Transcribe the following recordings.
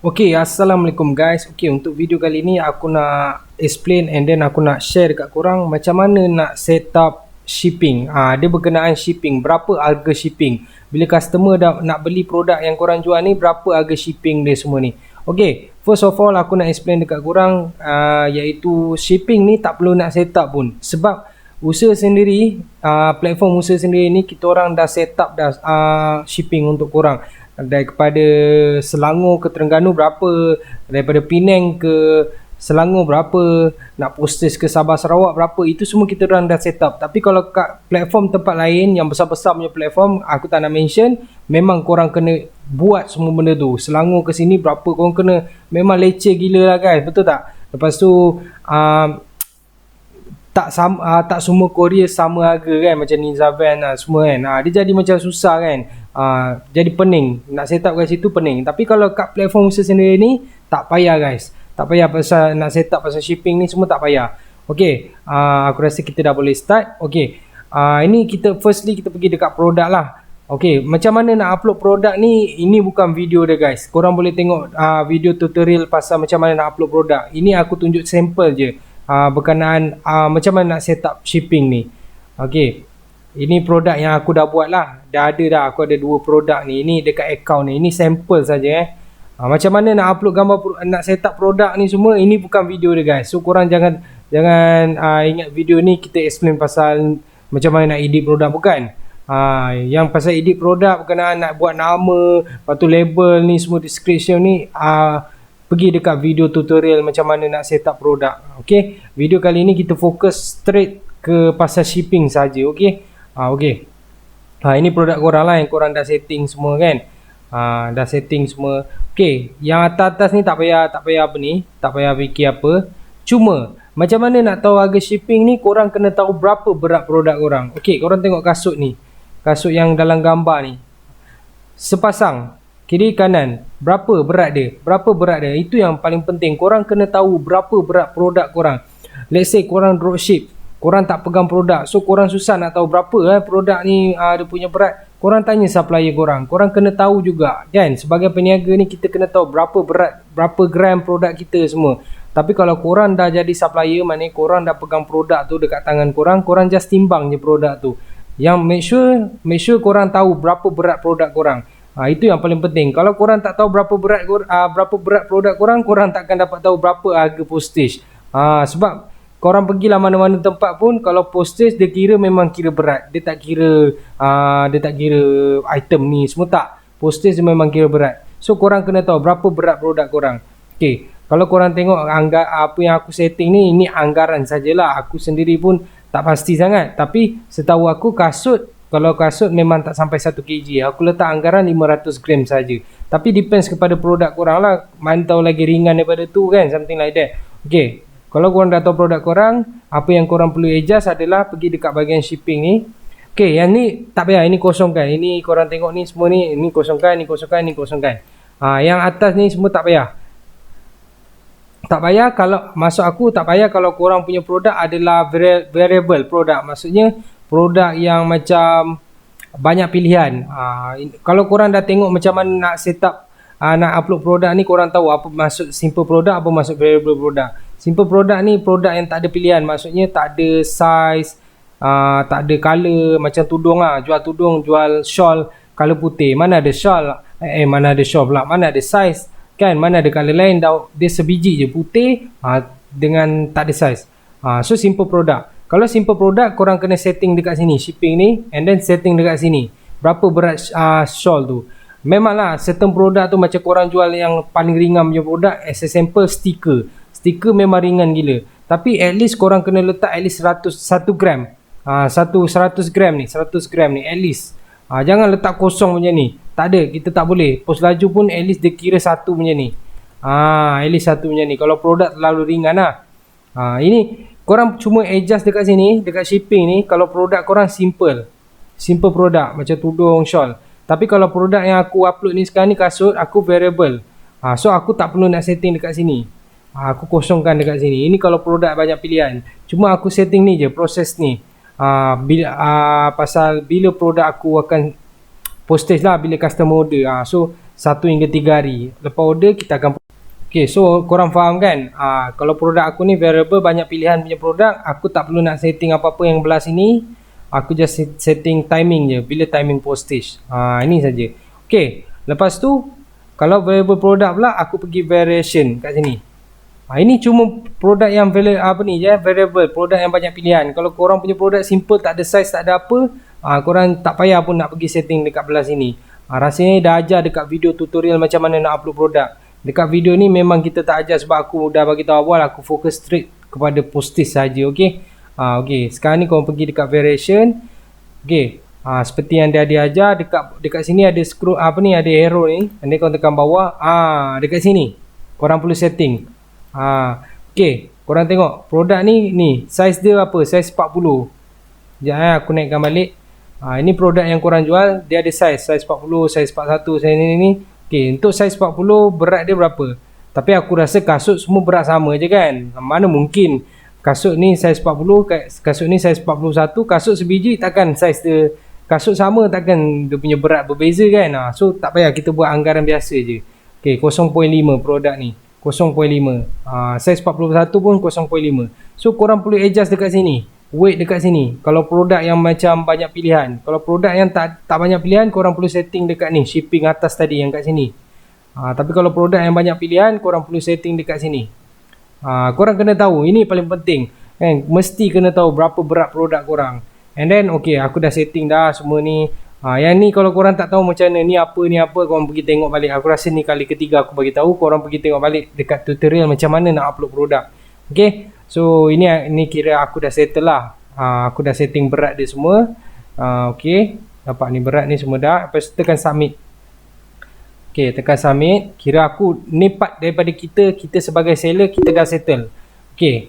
Okay, Assalamualaikum guys. Okay, untuk video kali ni aku nak explain and then aku nak share dekat korang macam mana nak set up shipping. Dia berkenaan shipping, berapa harga shipping. Bila customer dah nak beli produk yang korang jual ni, berapa harga shipping dia semua ni. Okay, first of all aku nak explain dekat korang iaitu shipping ni tak perlu nak set up pun. Sebab usaha sendiri, platform usaha sendiri ni kita orang dah set up dah shipping untuk korang. Daripada Selangor ke Terengganu berapa, daripada Penang ke Selangor berapa, nak postage ke Sabah Sarawak berapa, itu semua kita orang dah set up. Tapi kalau kat platform tempat lain yang besar-besar punya platform, aku tak nak mention, memang korang kena buat semua benda tu. Selangor ke sini berapa, korang kena memang leceh gila lah guys, betul tak? Lepas tu tak semua courier sama harga kan, macam Nizavan semua kan. Dia jadi macam susah kan. Jadi pening nak set up kat situ, pening. Tapi kalau kat platform usaha sendiri ni tak payah guys, tak payah pasal nak set up pasal shipping ni semua tak payah. Okay, aku rasa kita dah boleh start. Okay, ini kita firstly kita pergi dekat produk lah. Okay, macam mana nak upload produk ni, ini bukan video dia guys. Korang boleh tengok video tutorial pasal macam mana nak upload produk. Ini aku tunjuk sampel je berkenaan macam mana nak set up shipping ni. Okay, ini produk yang aku dah buat lah. Dah ada dah, aku ada 2 produk ni. Ini dekat account ni, ini sampel saja macam mana nak upload gambar, nak set up produk ni semua. Ini bukan video dia guys. So korang jangan ingat video ni kita explain pasal macam mana nak edit produk, bukan. Yang pasal edit produk berkenaan nak buat nama, lepas tu label ni semua, description ni, pergi dekat video tutorial macam mana nak set up produk. Okay, video kali ni kita fokus straight ke pasal shipping saja. Okay, okay. Ini produk korang lah yang korang dah setting semua kan. Dah setting semua. Okay, yang atas-atas ni tak payah apa ni, tak payah fikir apa. Cuma macam mana nak tahu harga shipping ni, korang kena tahu berapa berat produk korang. Okay, korang tengok kasut ni, kasut yang dalam gambar ni, sepasang kiri kanan, berapa berat dia, berapa berat dia. Itu yang paling penting. Korang kena tahu berapa berat produk korang. Let's say korang dropship, korang tak pegang produk, so korang susah nak tahu berapa produk ni dia punya berat. Korang tanya supplier korang. Korang kena tahu juga kan. Sebagai peniaga ni kita kena tahu berapa berat, berapa gram produk kita semua. Tapi kalau korang dah jadi supplier, maknanya korang dah pegang produk tu dekat tangan korang, korang just timbang je produk tu. Yang make sure korang tahu berapa berat produk korang. Itu yang paling penting. Kalau korang tak tahu berapa berat produk korang, korang takkan dapat tahu berapa harga postage. Sebab korang pergilah mana-mana tempat pun, kalau postage dia kira memang kira berat. Dia tak kira item ni semua, tak. Postage dia memang kira berat. So korang kena tahu berapa berat produk korang. Okay, kalau korang tengok apa yang aku setting ni, ini anggaran sajalah. Aku sendiri pun tak pasti sangat. Tapi setahu aku kasut, kalau kasut memang tak sampai 1 kg. Aku letak anggaran 500 gram saja. Tapi depends kepada produk korang lah. Mana tahu lagi ringan daripada tu kan, something like that. Okay, kalau korang dah tahu produk korang, apa yang korang perlu adjust adalah pergi dekat bahagian shipping ni. Okay, yang ni tak payah, ini kosongkan. Ini korang tengok ni semua ni, ini kosongkan, ini kosongkan, ini kosongkan. Yang atas ni semua tak payah. Tak payah kalau, maksud aku tak payah kalau korang punya produk adalah variable produk. Maksudnya produk yang macam banyak pilihan. Kalau korang dah tengok macam mana nak set up, nak upload produk ni, korang tahu apa maksud simple produk, apa maksud variable produk. Simple produk ni produk yang tak ada pilihan. Maksudnya tak ada size, tak ada color. Macam tudung lah, jual tudung, jual shawl color putih. Mana ada shawl, mana ada shawl pula, mana ada size kan, mana ada color lain. Dia sebiji je putih dengan tak ada size. So simple produk. Kalau simple produk, korang kena setting dekat sini shipping ni, and then setting dekat sini berapa berat shawl tu. Memanglah certain produk tu macam korang jual yang paling ringan punya produk, as a sample stiker. Stiker memang ringan gila. Tapi at least korang kena letak at least 1 gram. 100 gram ni, 100 gram ni at least. Jangan letak kosong macam ni. Tak ada, kita tak boleh. Pos laju pun at least dia kira 1 macam ni. At least 1 macam ni. Kalau produk terlalu ringan lah. Ini korang cuma adjust dekat sini, dekat shipping ni. Kalau produk korang simple produk macam tudung, shawl. Tapi kalau produk yang aku upload ni sekarang ni, kasut, aku variable. So aku tak perlu nak setting dekat sini. Aku kosongkan dekat sini. Ini kalau produk banyak pilihan. Cuma aku setting ni je, proses ni. Pasal bila produk aku akan postage lah, bila customer order. So 1 hingga 3 hari. Lepas order kita akan okay, so korang faham kan? Kalau produk aku ni variable, banyak pilihan punya produk, aku tak perlu nak setting apa-apa yang belah sini. Aku just setting timing je, bila timing postage. Ini saja. Okay, lepas tu kalau variable produk pula, aku pergi variation kat sini. Ini cuma produk yang variable, produk yang banyak pilihan. Kalau korang punya produk simple, tak ada size, tak ada apa, korang tak payah pun nak pergi setting dekat belah sini. Rasanya dah ajar dekat video tutorial macam mana nak upload produk. Dekat video ni memang kita tak ajar sebab aku dah bagi tahu awal, aku fokus straight kepada postage saja. Okey. Okey, sekarang ni korang pergi dekat variation. Okey. Seperti yang dia ajar, dekat sini ada scroll ada arrow ni. Nanti korang tekan bawah. Dekat sini korang perlu setting. Okey, korang tengok produk ni size dia apa? Size 40. Sekejap aku naikkan balik. Ini produk yang korang jual, dia ada size 40, size 41, size ni. Okey, untuk saiz 40 berat dia berapa? Tapi aku rasa kasut semua berat sama je kan. Mana mungkin kasut ni saiz 40, kasut ni saiz 41, kasut sebiji takkan saiz dia, kasut sama takkan dia punya berat berbeza kan. So tak payah, kita buat anggaran biasa je. Okey, 0.5 produk ni. 0.5. Saiz 41 pun 0.5. So korang perlu adjust dekat sini. Weight dekat sini. Kalau produk yang macam banyak pilihan, kalau produk yang tak banyak pilihan, korang perlu setting dekat ni, shipping atas tadi yang kat sini. Tapi kalau produk yang banyak pilihan, korang perlu setting dekat sini. Korang kena tahu, ini paling penting kan, mesti kena tahu berapa berat produk korang. And then okay, aku dah setting dah semua ni. Yang ni kalau korang tak tahu macam mana ni apa, korang pergi tengok balik. Aku rasa ni kali ketiga aku bagi tahu, korang pergi tengok balik dekat tutorial macam mana nak upload produk. Okay, so ini kira aku dah settle lah. Aku dah setting berat dia semua. Okay, nampak ni berat ni semua dah. Lepas tu tekan submit. Okay, tekan submit. Kira aku ni part daripada kita sebagai seller, kita dah settle. Okay,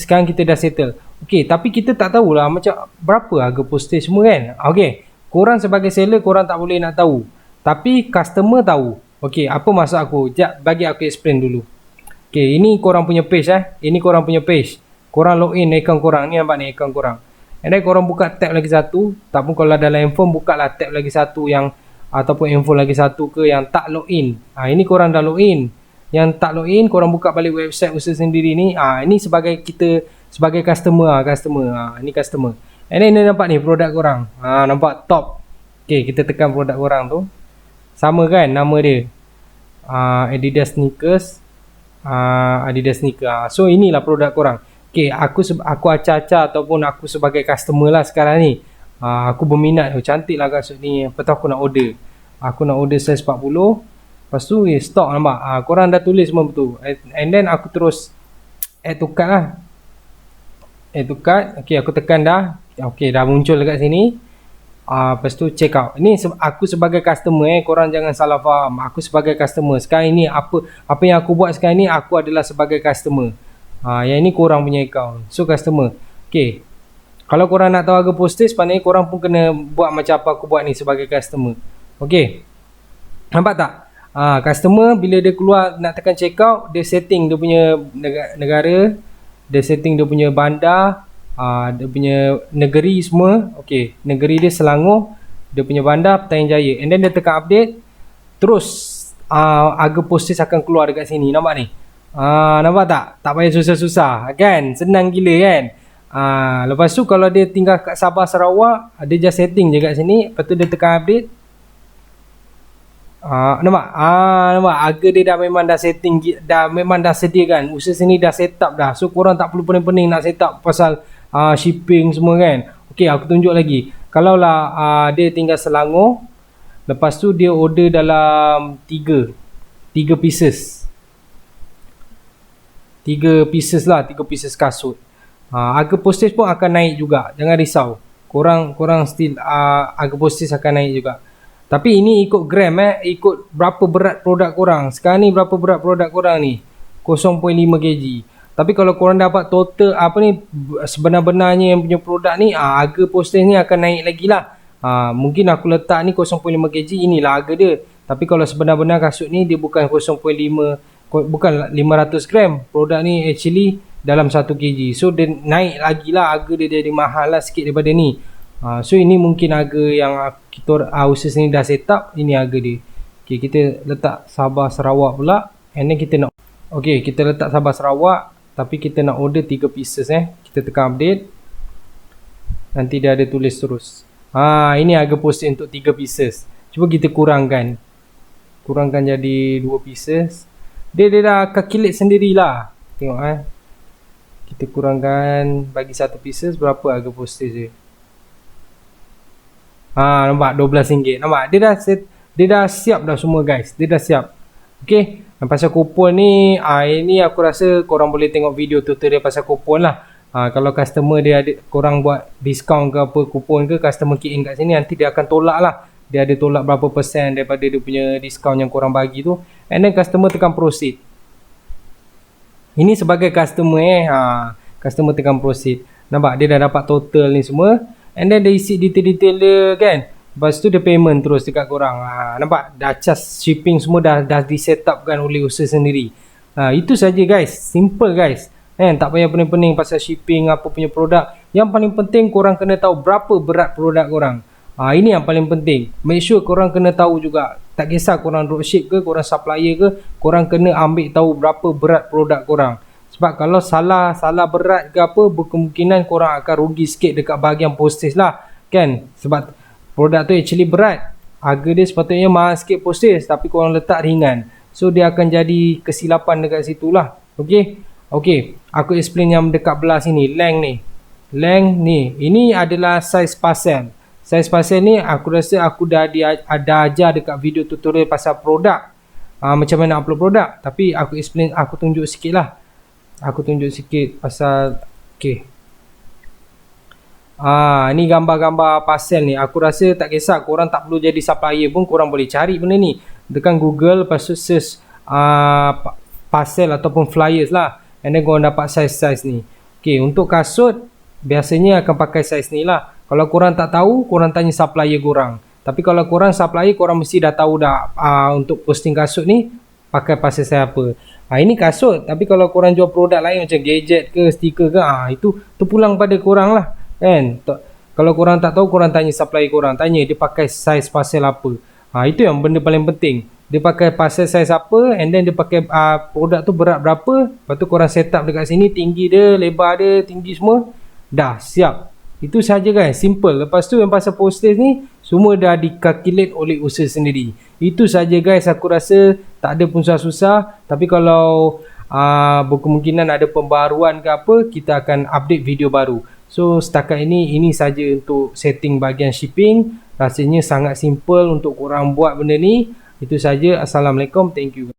sekarang kita dah settle. Okay, tapi kita tak tahulah macam berapa harga postage semua kan. Okay, korang sebagai seller, korang tak boleh nak tahu, tapi customer tahu. Okay, apa maksud aku? Sekejap, bagi aku explain dulu. Okay, ini korang punya page Ini korang punya page. Korang login account korang. Ni nampak ni account korang. And then korang buka tab lagi satu. Tak pun kalau dalam handphone, buka lah tab lagi satu yang, ataupun handphone lagi satu ke yang tak login. Ini korang dah login. Yang tak login, korang buka balik website usaha sendiri ni. Ini sebagai kita, sebagai customer. Ini customer. And then ni nampak ni produk korang. Nampak top. Okay, kita tekan produk korang tu. Sama kan nama dia. Adidas sneakers. Adidas sneaker. So inilah produk korang. Okay, aku acah-acah ataupun aku sebagai customer lah sekarang ni. Aku berminat, cantik lah kasut ni. Lepas tu aku nak order. Aku nak order size 40. Lepas tu stock nampak. Korang dah tulis semua betul. And then aku terus add to cart lah. Add to cart. Okay, aku tekan dah. Okay, dah muncul dekat sini. Lepas tu check out. Ini aku sebagai customer korang jangan salah faham. Aku sebagai customer. Sekarang ini apa yang aku buat sekarang ni, aku adalah sebagai customer. Yang ini korang punya account. So customer. Okay, kalau korang nak tahu harga postage, maknanya korang pun kena buat macam apa aku buat ni sebagai customer. Okay, nampak tak? Customer bila dia keluar nak tekan check out, dia setting dia punya negara, dia setting dia punya bandar, dia punya negeri semua. Okay, negeri dia Selangor, dia punya bandar Petaling Jaya. And then dia tekan update, terus harga postage akan keluar dekat sini. Nampak ni? Nampak tak? Tak payah susah-susah kan? Senang gila kan? Lepas tu kalau dia tinggal kat Sabah Sarawak, dia just setting je kat sini. Lepas tu dia tekan update. Nampak? Nampak? Harga dia dah memang dah setting, memang dah sediakan. Usaha sini dah set up dah. So korang tak perlu pening-pening nak set up pasal shipping semua kan. Okay, aku tunjuk lagi. Kalau lah dia tinggal Selangor, lepas tu dia order dalam 3 pieces. 3 pieces lah, 3 pieces kasut. Harga postage pun akan naik juga. Jangan risau. Korang still harga postage akan naik juga. Tapi ini ikut gram ikut berapa berat produk korang. Sekarang ni berapa berat produk korang ni? 0.5 kg. Tapi kalau korang dapat total sebenar-benarnya yang punya produk ni, harga postage ni akan naik lagi lah. Mungkin aku letak ni 0.5 kg, inilah harga dia. Tapi kalau sebenar-benar kasut ni dia bukan 0.5, bukan 500 gram. Produk ni actually dalam 1 kg. So dia naik lagi lah, harga dia jadi mahal lah sikit daripada ni. So ini mungkin harga yang kita usaha sini dah set up. Ini harga dia. Okay, kita letak Sabah Sarawak pula. And then kita nak, okay, kita letak Sabah Sarawak, tapi kita nak order 3 pieces Kita tekan update. Nanti dia ada tulis terus. Ini harga postage untuk 3 pieces. Cuba kita kurangkan. Kurangkan jadi 2 pieces. Dia dah calculate sendirilah. Tengok kita kurangkan bagi 1 pieces berapa harga postage dia. Nampak RM12. Nampak dia dah siap dah semua guys. Dia dah siap. Okey, pasal kupon ni ini aku rasa korang boleh tengok video tutorial pasal kupon lah. Kalau customer dia ada, korang buat diskaun ke apa, kupon ke, customer key in kat sini, nanti dia akan tolak lah. Dia ada tolak berapa persen daripada dia punya diskaun yang korang bagi tu. And then customer tekan proceed. Ini sebagai customer customer tekan proceed. Nampak dia dah dapat total ni semua. And then dia isi detail-detail dia kan. Lepas tu dia payment terus dekat korang. Nampak dah charge shipping semua dah di set up kan oleh usaha sendiri. Itu saja guys. Simple guys. Tak payah pening-pening pasal shipping apa punya produk. Yang paling penting korang kena tahu berapa berat produk korang. Ini yang paling penting. Make sure korang kena tahu juga. Tak kisah korang dropship ke, korang supplier ke, korang kena ambil tahu berapa berat produk korang. Sebab kalau salah berat ke apa, berkemungkinan korang akan rugi sikit dekat bahagian postage lah. Kan? Sebab produk tu actually berat. Harga dia sepatutnya mahal sikit postage, tapi korang letak ringan. So dia akan jadi kesilapan dekat situ lah. Okay? Okay, aku explain yang dekat belah sini. Length ni. Ini adalah size parcel. Size parcel ni aku rasa aku dah ajar dekat video tutorial pasal produk. Macam mana upload produk. Tapi aku explain, aku tunjuk sikit lah. Aku tunjuk sikit pasal, okay. Ni gambar-gambar parcel ni. Aku rasa tak kisah, korang tak perlu jadi supplier pun, korang boleh cari benda ni. Dekat Google, lepas tu search parcel ataupun flyers lah. And then korang dapat size-size ni. Okay, untuk kasut, biasanya akan pakai size ni lah. Kalau korang tak tahu, korang tanya supplier korang. Tapi kalau korang supplier, korang mesti dah tahu dah untuk posting kasut ni, pakai parcel saya apa. Ini kasut. Tapi kalau korang jual produk lain macam gadget ke, stiker ke, itu terpulang pada korang lah. Kan? Kalau korang tak tahu, korang tanya supplier korang. Tanya dia pakai size parcel apa. Itu yang benda paling penting. Dia pakai parcel size apa, and then dia pakai produk tu berat berapa. Lepas tu korang set up dekat sini, tinggi dia, lebar dia, tinggi semua. Dah siap. Itu saja guys, simple. Lepas tu yang pasal postage ni, semua dah dikalkulate oleh usaha sendiri. Itu saja guys, aku rasa tak ada pun susah-susah. Tapi kalau berkemungkinan ada pembaruan ke apa, kita akan update video baru. So setakat ini saja untuk setting bahagian shipping. Rasanya sangat simple untuk korang buat benda ni. Itu saja. Assalamualaikum. Thank you.